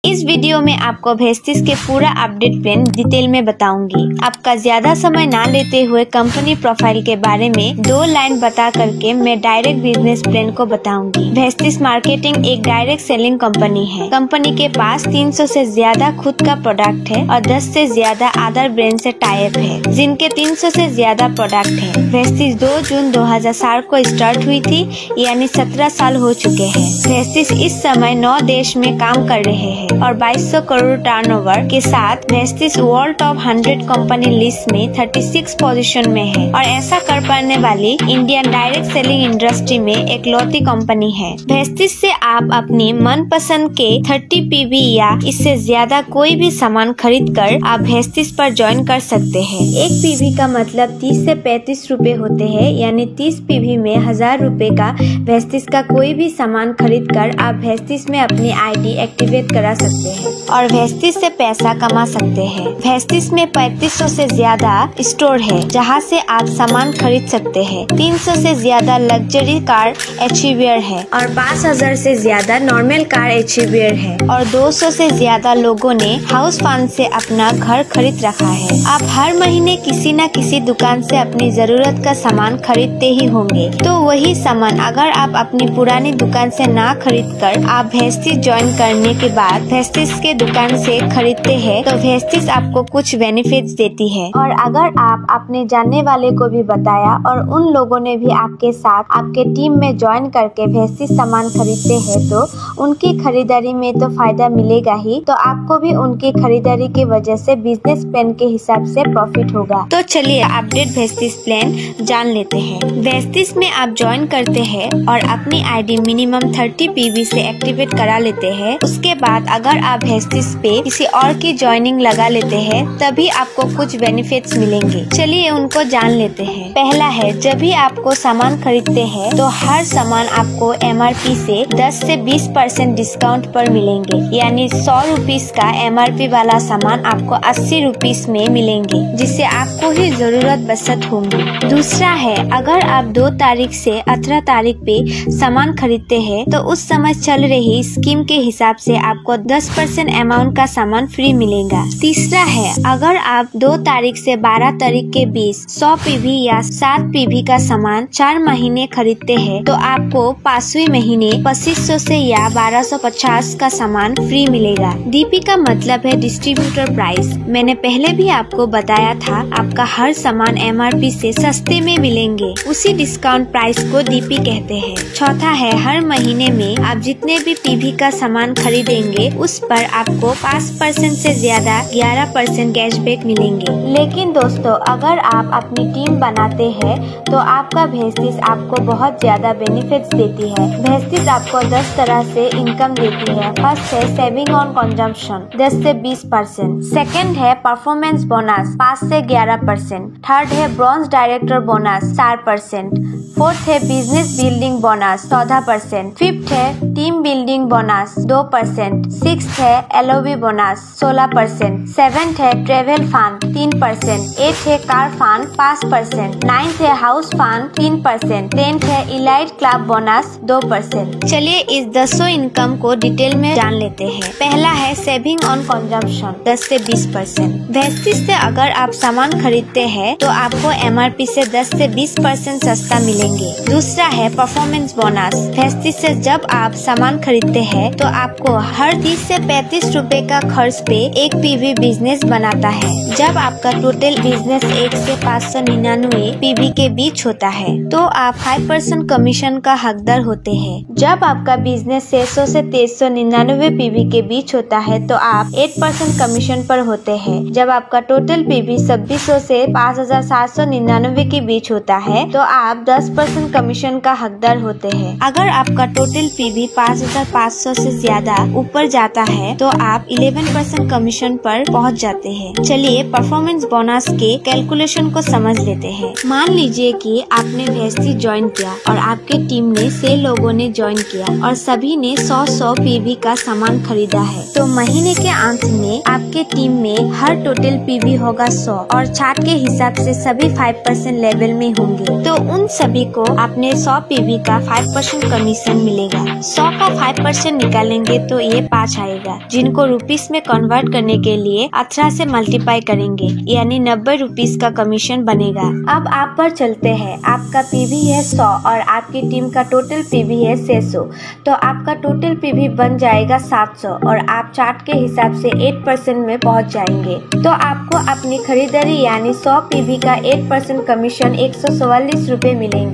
इस वीडियो में आपको वेस्टिस के पूरा अपडेट प्लान डिटेल में बताऊंगी। आपका ज्यादा समय ना लेते हुए कंपनी प्रोफाइल के बारे में 2 लाइन बता करके मैं डायरेक्ट बिजनेस प्लान को बताऊंगी। वेस्टिस मार्केटिंग एक डायरेक्ट सेलिंग कंपनी है। कंपनी के पास 300 से ज्यादा खुद का प्रोडक्ट है और 10 से ज्यादा अदर ब्रांड से टाई अप है, जिनके 300 से ज्यादा प्रोडक्ट है। वेस्टिस 2 जून 2007 को स्टार्ट हुई थी, यानी 17 साल हो चुके हैं। वेस्टिस इस समय 9 देश में काम कर रहे हैं और 2200 करोड़ टर्नओवर के साथ वेस्टिस वर्ल्ड टॉप 100 कंपनी लिस्ट में 36 पोजीशन में है और ऐसा कर पाने वाली इंडियन डायरेक्ट सेलिंग इंडस्ट्री में एक लौती कंपनी है। वेस्टिस से आप अपनी मनपसंद के 30 पीवी या इससे ज्यादा कोई भी सामान खरीद कर आप वेस्टिस पर ज्वाइन कर सकते हैं। एक पीवी का मतलब 30 से 35 रूपए होते हैं, यानी 30 पीवी में 1000 रूपए का वेस्टिस का कोई भी सामान खरीद कर आप वेस्टिस में अपनी आईडी एक्टिवेट करा सकते हैं और वेस्टिस से पैसा कमा सकते हैं। वेस्टिस में 3500 से ज्यादा स्टोर है, जहां से आप सामान खरीद सकते हैं। 300 से ज्यादा लग्जरी कार एचीवियर है और 5000 से ज्यादा नॉर्मल कार एचीवियर है और 200 से ज्यादा लोगों ने हाउस फंड से अपना घर खरीद रखा है। आप हर महीने किसी न किसी दुकान से अपनी जरूरत का सामान खरीदते ही होंगे, तो वही सामान अगर आप अपनी पुरानी दुकान से ना खरीद कर आप वेस्टिस ज्वाइन करने के बाद वेस्टिस के दुकान से खरीदते हैं तो वेस्टिस आपको कुछ बेनिफिट्स देती है। और अगर आप अपने जानने वाले को भी बताया और उन लोगों ने भी आपके साथ आपके टीम में ज्वाइन करके वेस्टिस सामान खरीदते हैं तो उनकी खरीदारी में तो फायदा मिलेगा ही, तो आपको भी उनकी खरीदारी की वजह से बिजनेस प्लान के हिसाब से प्रॉफिट होगा। तो चलिए अपडेट वेस्टिस प्लान जान लेते हैं। वेस्टिस में आप ज्वाइन करते हैं और अपनी आईडी मिनिमम 30 पीवी से एक्टिवेट करा लेते हैं। उसके बाद अगर आप वेस्टिस पे किसी और की ज्वाइनिंग लगा लेते हैं तभी आपको कुछ बेनिफिट्स मिलेंगे। चलिए उनको जान लेते हैं। पहला है, जब भी आपको सामान खरीदते हैं तो हर सामान आपको MRP से 10 से 20% डिस्काउंट पर मिलेंगे, यानी 100 रुपीस का MRP वाला सामान आपको 80 रुपीस में मिलेंगे, जिससे आपको ही जरूरत बचत होंगी। दूसरा है, अगर आप 2 तारीख से 18 तारीख पे सामान खरीदते हैं तो उस समय चल रही स्कीम के हिसाब से आपको 10% अमाउंट का सामान फ्री मिलेगा। तीसरा है, अगर आप 2 तारीख से 12 तारीख के बीच 100 पीवी या 7 पीवी का सामान 4 महीने खरीदते हैं तो आपको 5वें महीने 2500 से या 1250 का सामान फ्री मिलेगा। DP का मतलब है डिस्ट्रीब्यूटर प्राइस। मैंने पहले भी आपको बताया था, आपका हर सामान MRP से सस्ते में मिलेंगे, उसी डिस्काउंट प्राइस को DP कहते हैं। चौथा है, हर महीने में आप जितने भी पीवी का सामान खरीदेंगे उस पर आपको 5% से ज्यादा 11% कैशबैक मिलेंगे। लेकिन दोस्तों, अगर आप अपनी टीम बनाते हैं तो आपका वेस्टिस आपको बहुत ज्यादा बेनिफिट्स देती है। वेस्टिस आपको 10 तरह से इनकम देती है। फर्स्ट है सेविंग ऑन कंजम्पशन 10 से 20%। सेकंड है परफॉर्मेंस बोनस 5 से 11%। थर्ड है ब्रॉन्ज डायरेक्टर बोनस 4%। फोर्थ है बिजनेस बिल्डिंग बोनस 14%। फिफ्थ है टीम बिल्डिंग बोनस 2%। सिक्स्थ है LOB बोनस 16%। सेवेंथ है ट्रेवल फंड 3%। एट्थ है कार फंड 5%। नाइन्थ है हाउस फंड 3%। 10th है इलाइट क्लब बोनस 2%। चलिए इस 10 इनकम को डिटेल में जान लेते हैं। पहला है सेविंग ऑन कंजम्पशन 10 से 20%। वेस्टिस से अगर आप सामान खरीदते हैं तो आपको MRP से 10 से 20% सस्ता मिलेंगे। दूसरा है परफॉर्मेंस बोनस। वेस्टिस से जब आप सामान खरीदते हैं तो आपको हर 30 से 35 रूपए का खर्च पे एक पीवी बिजनेस बनाता है। जब आपका टोटल बिजनेस 1 से 599 पीवी के बीच होता है तो आप 5% कमीशन का हकदार होते हैं। जब आपका बिजनेस 600 से 399 पीवी के बीच होता है तो आप 8% कमीशन पर होते हैं। जब आपका टोटल पीवी 2600 से 5799 के बीच होता है तो आप 10% कमीशन का हकदार होते हैं। अगर आपका टोटल पीवी 5500 से ज्यादा ऊपर जाता है तो आप 11% कमीशन पर पहुंच जाते हैं। चलिए परफॉर्मेंस बोनस के कैलकुलेशन को समझ लेते हैं। मान लीजिए कि आपने वेस्टिस ज्वाइन किया और आपके टीम में 6 लोगों ने ज्वाइन किया और सभी ने 100 पीवी का सामान खरीदा है, तो महीने के अंत में आपके टीम में हर टोटल पीवी होगा 100 और चार्ट के हिसाब से सभी 5% लेवल में होंगे, तो उन सभी सभी को अपने 100 पीवी का 5% कमीशन मिलेगा। 100 का 5% निकालेंगे तो ये 5 आएगा, जिनको रुपीस में कन्वर्ट करने के लिए 18 से मल्टीप्लाई करेंगे, यानी 90 रुपीस का कमीशन बनेगा। अब आप पर चलते हैं। आपका पीवी है 100 और आपकी टीम का टोटल पीवी है 600, तो आपका टोटल पीवी बन जाएगा 700 और आप चार्ट के हिसाब से 8% में पहुंच जाएंगे। तो आपको अपनी खरीदारी यानी 100 पीवी का 8% कमीशन 144 रुपए मिलेंगे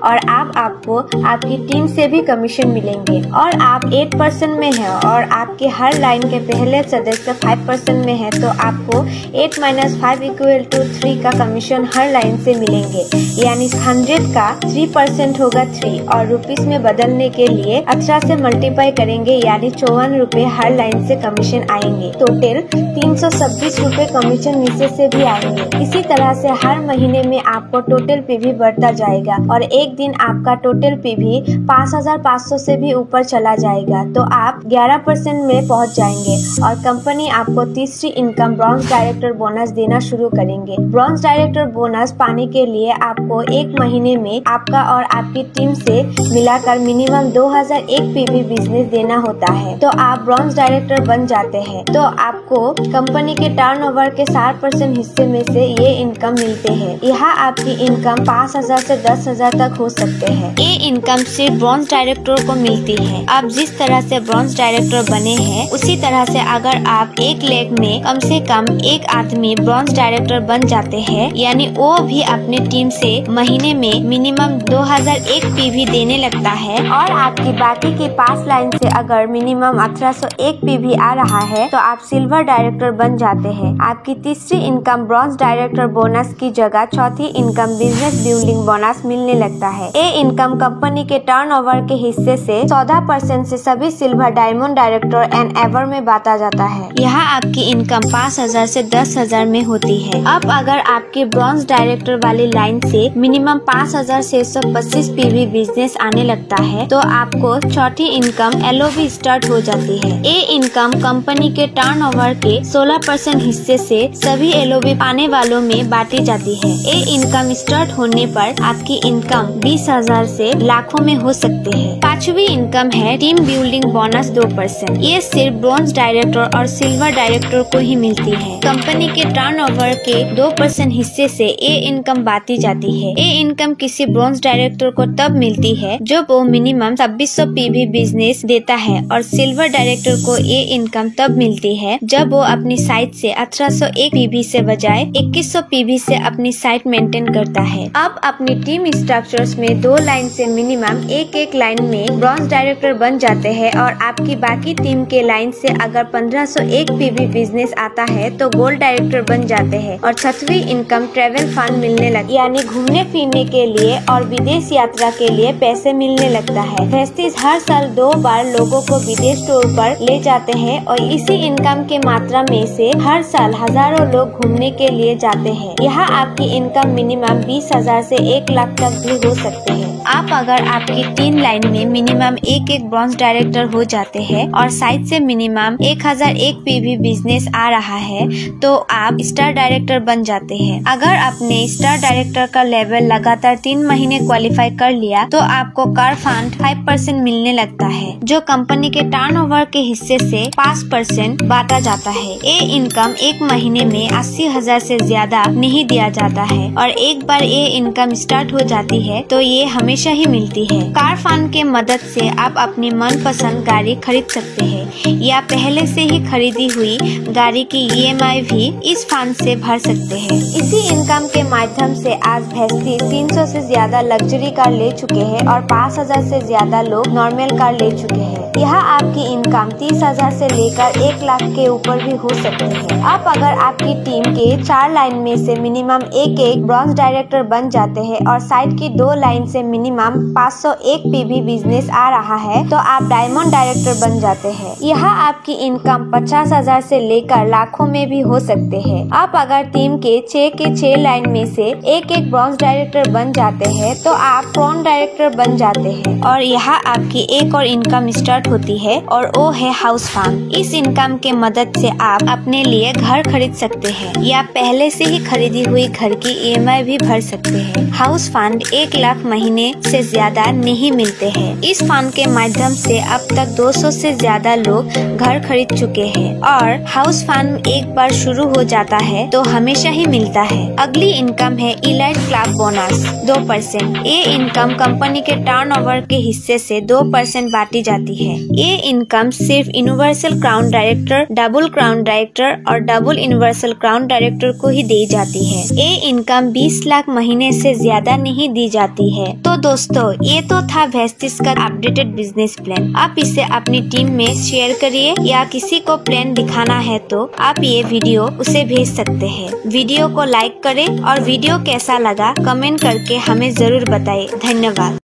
और आपको आपकी टीम से भी कमीशन मिलेंगे। और आप 8% में है और आपके हर लाइन के पहले सदस्य 5% में है, तो आपको 8 - 5 = 3 का कमीशन हर लाइन से मिलेंगे, यानी 100 का 3% होगा 3 और रुपीस में बदलने के लिए 18 से मल्टीप्लाई करेंगे, यानी 54 रुपए हर लाइन से कमीशन आएंगे। टोटल 326 रुपए कमीशन नीचे से भी आएंगे। इसी तरह से हर महीने में आपको टोटल पीवी बढ़ता जाएगा और एक दिन आपका टोटल पीवी 5500 से भी ऊपर चला जाएगा, तो आप 11% में पहुंच जाएंगे और कंपनी आपको तीसरी इनकम ब्रॉन्ज डायरेक्टर बोनस देना शुरू करेंगे। ब्रॉन्ज डायरेक्टर बोनस पाने के लिए आपको एक महीने में आपका और आपकी टीम से मिलाकर मिनिमम 2001 पीवी बिजनेस देना होता है, तो आप ब्रॉन्ज डायरेक्टर बन जाते हैं। तो आपको कंपनी के टर्नओवर के 60% हिस्से में से ये इनकम मिलते हैं। यहाँ आपकी इनकम 5000 से 10,000 तक हो सकते हैं। ये इनकम सिर्फ ब्रॉन्ज डायरेक्टर को मिलती है। आप जिस तरह से ब्रॉन्ज डायरेक्टर बने हैं उसी तरह से अगर आप 1 लेग में कम से कम एक आदमी ब्रॉन्ज डायरेक्टर बन जाते हैं, यानी वो भी अपने टीम से महीने में मिनिमम 2001 पीवी देने लगता है और आपकी बाकी की 5 लाइन से अगर मिनिमम 1801 पीवी आ रहा है तो आप सिल्वर डायरेक्टर बन जाते हैं। आपकी तीसरी इनकम ब्रॉन्ज डायरेक्टर बोनस की जगह चौथी इनकम बिजनेस बिल्डिंग बोनस मिलने लगता है। ये इनकम कंपनी के टर्नओवर के हिस्से से 14% से सभी silver, diamond director and ever में बांटा जाता है। यहाँ आपकी इनकम 5000 से 10,000 में होती है। अब अगर आपके ब्रॉन्ज डायरेक्टर वाली लाइन से मिनिमम 5625 पीवी बिजनेस आने लगता है तो आपको चौथी इनकम LOB स्टार्ट हो जाती है। ये इनकम कंपनी के टर्नओवर के 16% हिस्से से सभी LOB पाने वालों में बांटी जाती है। ये इनकम स्टार्ट होने पर आपकी इनकम 20,000 से लाखों में हो सकते हैं। पांचवी इनकम है टीम बिल्डिंग बोनस 2%। ये सिर्फ ब्रॉन्ज डायरेक्टर और सिल्वर डायरेक्टर को ही मिलती है। कंपनी के टर्नओवर के 2% हिस्से से ये इनकम बांटी जाती है। ये इनकम किसी ब्रॉन्ज डायरेक्टर को तब मिलती है जब वो मिनिमम 2600 पीवी बिजनेस देता है और सिल्वर डायरेक्टर को ये इनकम तब मिलती है जब वो अपनी साइट से 1801 पीवी से बजाय 2100 पीवी से अपनी साइट मेंटेन करता है। अब अपनी टीम स्ट्रक्चर्स में 2 लाइन से मिनिमम एक लाइन में ब्रॉन्ज डायरेक्टर बन जाते हैं और आपकी बाकी टीम के लाइन से अगर 1501 पीवी बिजनेस आता है तो गोल्ड डायरेक्टर बन जाते हैं और छठवीं इनकम ट्रेवल फंड मिलने लगती है, यानी घूमने फिरने के लिए और विदेश यात्रा के लिए पैसे मिलने लगता है। वेस्टिज हर साल 2 बार लोगों को विदेश टूर पर ले जाते हैं और इसी इनकम के मात्रा में से हर साल हजारों लोग घूमने के लिए जाते हैं। यहाँ आपकी इनकम मिनिमम 20,000 से 1 लाख तक भी हो सकते हैं। आप अगर आपकी 3 लाइन में मिनिमम एक ब्रॉन्ज डायरेक्टर हो जाते हैं और साइट से मिनिमम 1001 पीवी बिजनेस आ रहा है तो आप स्टार डायरेक्टर बन जाते हैं। अगर आपने स्टार डायरेक्टर का लेवल लगातार 3 महीने क्वालिफाई कर लिया तो आपको कार फंड 5% मिलने लगता है, जो कंपनी के टर्नओवर के हिस्से से 5% बांटा जाता है। ये इनकम एक महीने में 80,000 से ज्यादा नहीं दिया जाता है और एक बार ये इनकम स्टार्ट हो जाती है तो ये हमेशा ही मिलती है। कार फंड के मदद से आप अपनी मनपसंद गाड़ी खरीद सकते हैं या पहले से ही खरीदी हुई गाड़ी की EMI भी इस फंड से भर सकते हैं। इसी इनकम के माध्यम से आज भेस्टी 300 से ज्यादा लग्जरी कार ले चुके हैं और 5000 से ज्यादा लोग नॉर्मल कार ले चुके हैं। यहाँ आपकी इनकम 30,000 से लेकर 1 लाख के ऊपर भी हो सकती है। आप अगर आपकी टीम के 4 लाइन में से मिनिमम एक ब्रॉन्ज डायरेक्टर बन जाते हैं और साइड की 2 लाइन से मिनिमम 501 पीवी बिजनेस आ रहा है तो आप डायमंड डायरेक्टर बन जाते हैं। यहाँ आपकी इनकम 50,000 से लेकर लाखों में भी हो सकते हैं। आप अगर टीम के 6 लाइन में से एक ब्रॉन्ज डायरेक्टर बन जाते हैं तो आप फ्रंट डायरेक्टर बन जाते हैं और यहाँ आपकी एक और इनकम स्टार्ट होती है और वो है हाउस फंड। इस इनकम के मदद से आप अपने लिए घर खरीद सकते हैं या पहले से ही खरीदी हुई घर की EMI भी भर सकते हैं। हाउस फंड फंड 1 लाख महीने से ज्यादा नहीं मिलते हैं। इस फंड के माध्यम से अब तक 200 से ज्यादा लोग घर खरीद चुके हैं और हाउस फंड एक बार शुरू हो जाता है तो हमेशा ही मिलता है। अगली इनकम है इलाइट क्लब बोनस 2%। ये इनकम कंपनी के टर्नओवर के हिस्से से 2% बांटी जाती है। ये इनकम सिर्फ universal crown director, double crown director और डबल यूनिवर्सल क्राउन डायरेक्टर को ही दी जाती है। ये इनकम 20 लाख महीने से ज्यादा नहीं दी जाती है। तो दोस्तों, ये तो था वेस्टिज का अपडेटेड बिजनेस प्लान। आप इसे अपनी टीम में शेयर करिए या किसी को प्लान दिखाना है तो आप ये वीडियो उसे भेज सकते हैं। वीडियो को लाइक करें और वीडियो कैसा लगा कमेंट करके हमें जरूर बताएं। धन्यवाद।